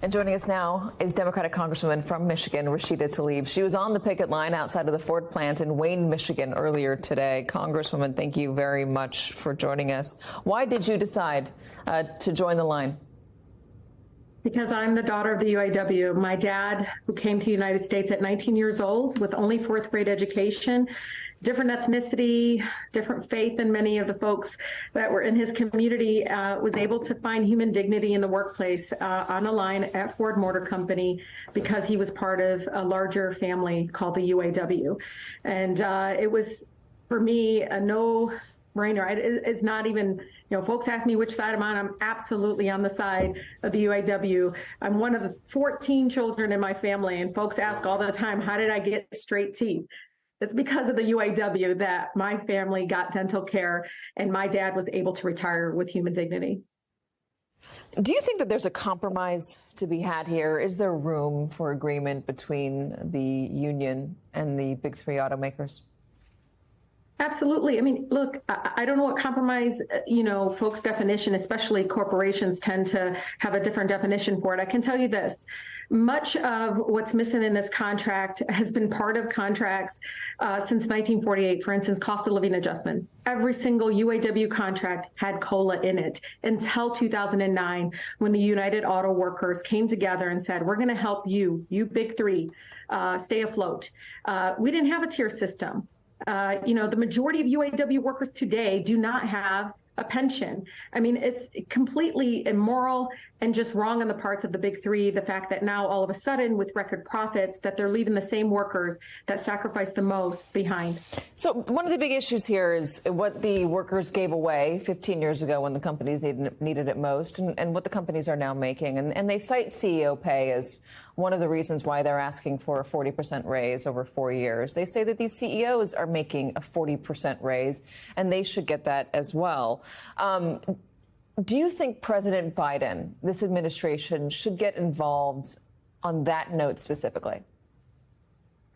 And joining us now is Democratic Congresswoman from Michigan, Rashida Tlaib. She was on the picket line outside of the Ford plant in Wayne, Michigan earlier today. Congresswoman, thank you very much for joining us. Why did you decide to join the line? Because I'm the daughter of the UAW. My dad, who came to the United States at 19 years old with only fourth grade education, different ethnicity, different faith than many of the folks that were in his community, was able to find human dignity in the workplace on a line at Ford Motor Company because he was part of a larger family called the UAW. And it was, for me, a no-brainer. It's not even, folks ask me which side I'm on. I'm absolutely on the side of the UAW. I'm one of the 14 children in my family, and folks ask all the time, how did I get straight teeth? It's because of the UAW that my family got dental care and my dad was able to retire with human dignity. Do you think that there's a compromise to be had here? Is there room for agreement between the union and the big three automakers? Absolutely. I mean, look, I don't know what compromise, folks' definition, especially corporations, tend to have a different definition for it. I can tell you this. Much of what's missing in this contract has been part of contracts since 1948. For instance, cost of living adjustment. Every single UAW contract had COLA in it until 2009, when the United Auto Workers came together and said, we're going to help you big three, stay afloat. We didn't have a tier system. The majority of UAW workers today do not have a pension. I mean, it's completely immoral and just wrong on the parts of the big three. The fact that now all of a sudden, with record profits, that they're leaving the same workers that sacrifice the most behind. So one of the big issues here is what the workers gave away 15 years ago when the companies needed it most, and what the companies are now making. And they cite CEO pay as one of the reasons why they're asking for a 40% raise over 4 years. They say that these CEOs are making a 40% raise, and they should get that as well. Do you think President Biden, this administration, should get involved on that note specifically?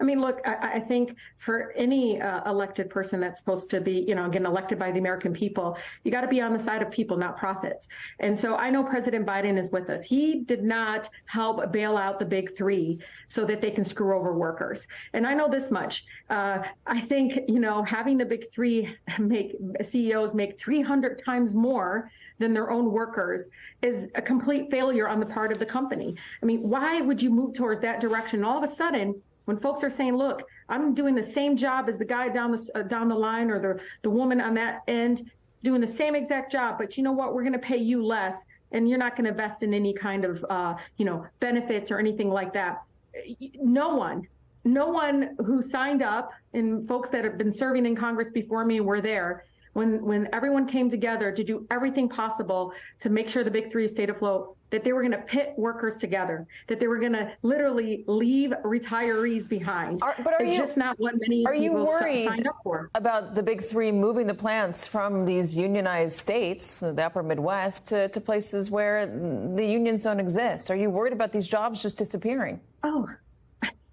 I mean, look, I think for any elected person that's supposed to be, again, elected by the American people, you got to be on the side of people, not profits. And so I know President Biden is with us. He did not help bail out the big three so that they can screw over workers. And I know this much. I think, having the big three CEOs make 300 times more than their own workers is a complete failure on the part of the company. I mean, why would you move towards that direction? All of a sudden, when folks are saying, look, I'm doing the same job as the guy down the line, or the woman on that end doing the same exact job, but you know what, we're going to pay you less, and you're not going to invest in any kind of, benefits or anything like that. No one who signed up, and folks that have been serving in Congress before me were there, when everyone came together to do everything possible to make sure the big three stayed afloat, that they were going to pit workers together, that they were going to literally leave retirees behind. It's just not what many people signed up for. About the big three moving the plants from these unionized states, the upper Midwest, to places where the unions don't exist? Are you worried about these jobs just disappearing? Oh,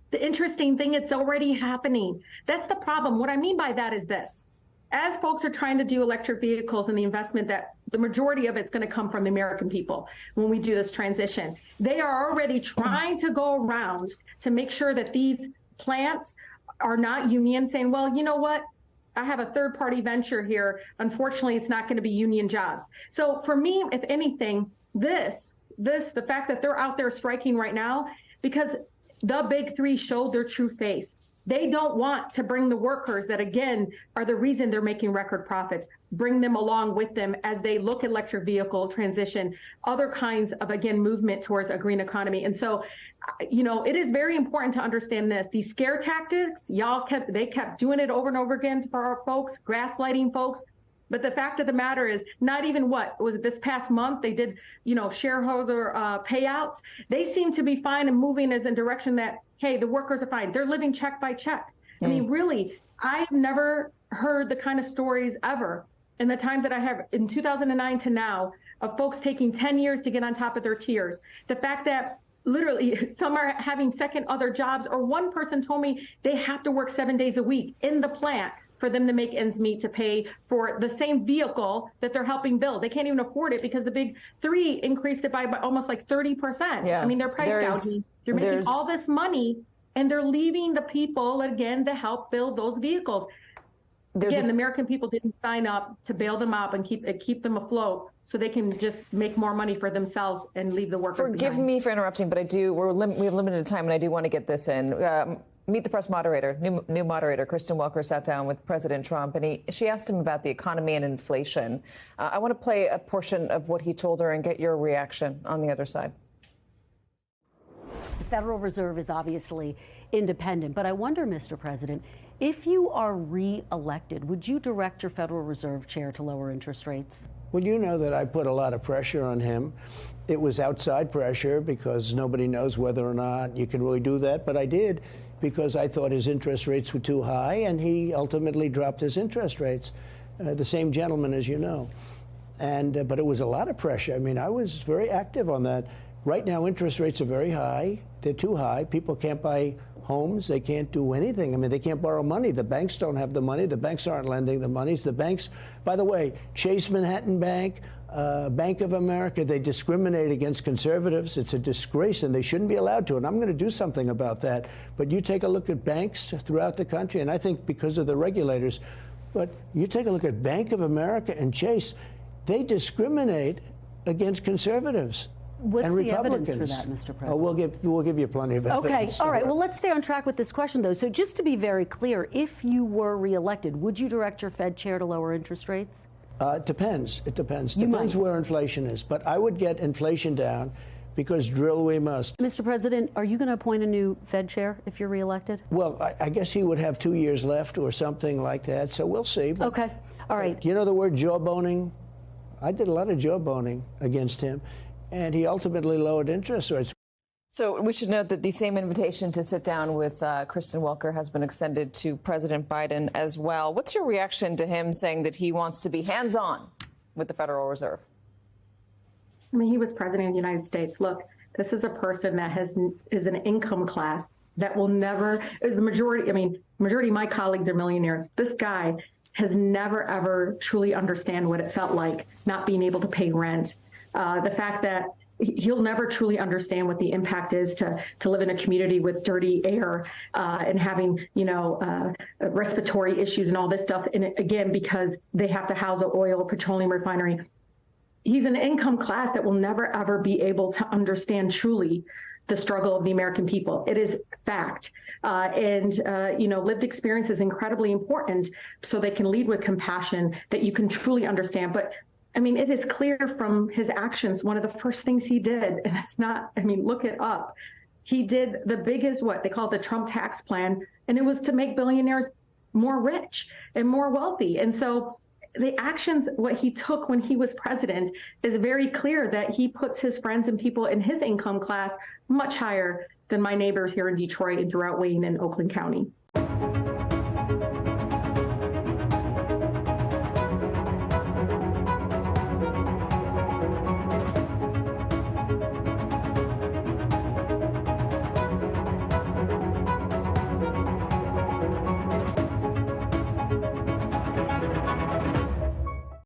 the interesting thing, it's already happening. That's the problem. What I mean by that is this. As folks are trying to do electric vehicles and the investment that the majority of it's going to come from the American people when we do this transition, they are already trying to go around to make sure that these plants are not union, saying, well, you know what? I have a third party venture here. Unfortunately, it's not going to be union jobs. So for me, if anything, the fact that they're out there striking right now, because the big three showed their true face. They don't want to bring the workers that, again, are the reason they're making record profits, bring them along with them as they look at electric vehicle transition, other kinds of, again, movement towards a green economy. And so, it is very important to understand this. These scare tactics, they kept doing it over and over again for our folks, gaslighting folks. But the fact of the matter is, not even was it this past month, they did, shareholder payouts. They seem to be fine and moving as in direction that, hey, the workers are fine. They're living check by check. I mean, really, I've never heard the kind of stories ever in the times that I have in 2009 to now of folks taking 10 years to get on top of their tiers. The fact that literally some are having second other jobs, or one person told me they have to work 7 days a week in the plant for them to make ends meet to pay for the same vehicle that they're helping build. They can't even afford it because the big three increased it by almost like 30%. Yeah. I mean, they're price gouging. They're making all this money and they're leaving the people, again, to help build those vehicles. Again, the American people didn't sign up to bail them up and keep them afloat so they can just make more money for themselves and leave the workers behind. Forgive me for interrupting, but we have limited time, and I do want to get this in. Meet the Press moderator, new moderator, Kristen Welker, sat down with President Trump, and she asked him about the economy and inflation. I want to play a portion of what he told her and get your reaction on the other side. The Federal Reserve is obviously independent, but I wonder, Mr. President, if you are re-elected, would you direct your Federal Reserve chair to lower interest rates? Well, you know that I put a lot of pressure on him. It was outside pressure because nobody knows whether or not you can really do that, but I did because I thought his interest rates were too high, and he ultimately dropped his interest rates, the same gentleman, as you know. But it was a lot of pressure. I mean, I was very active on that. Right now, interest rates are very high. They're too high. People can't buy homes. They can't do anything. I mean, they can't borrow money. The banks don't have the money. The banks aren't lending the monies. The banks, by the way, Chase Manhattan Bank, Bank of America, they discriminate against conservatives. It's a disgrace, and they shouldn't be allowed to. And I'm going to do something about that. But you take a look at banks throughout the country, and I think because of the regulators, but you take a look at Bank of America and Chase, they discriminate against conservatives. What's and the Republicans. evidence for that, Mr. President? Oh, we'll give you plenty of evidence. Okay, all right. Well, let's stay on track with this question, though. So just to be very clear, if you were reelected, would you direct your Fed chair to lower interest rates? It depends. It depends. You Depends might. where inflation is. But I would get inflation down because drill we must. Mr. President, are you going to appoint a new Fed chair if you're reelected? Well, I guess he would have 2 years left or something like that. So we'll see. But, Okay. All right. You know the word jawboning? I did a lot of jawboning against him, and he ultimately lowered interest rates. So we should note that the same invitation to sit down with Kristen Welker has been extended to President Biden as well. What's your reaction to him saying that he wants to be hands-on with the Federal Reserve? I mean, he was president of the United States. Look, this is a person that is an income class that will never, is the majority, I mean, majority of my colleagues are millionaires. This guy has never, ever truly understand what it felt like not being able to pay rent. The fact that he'll never truly understand what the impact is to live in a community with dirty air and having, respiratory issues and all this stuff. And again, because they have to house an oil petroleum refinery. He's an income class that will never, ever be able to understand truly the struggle of the American people. It is fact. Lived experience is incredibly important so they can lead with compassion that you can truly understand. But I mean, it is clear from his actions, one of the first things he did, and it's not, I mean, look it up. He did the biggest, what they call the Trump tax plan, and it was to make billionaires more rich and more wealthy. And so the actions, what he took when he was president, is very clear that he puts his friends and people in his income class much higher than my neighbors here in Detroit and throughout Wayne and Oakland County.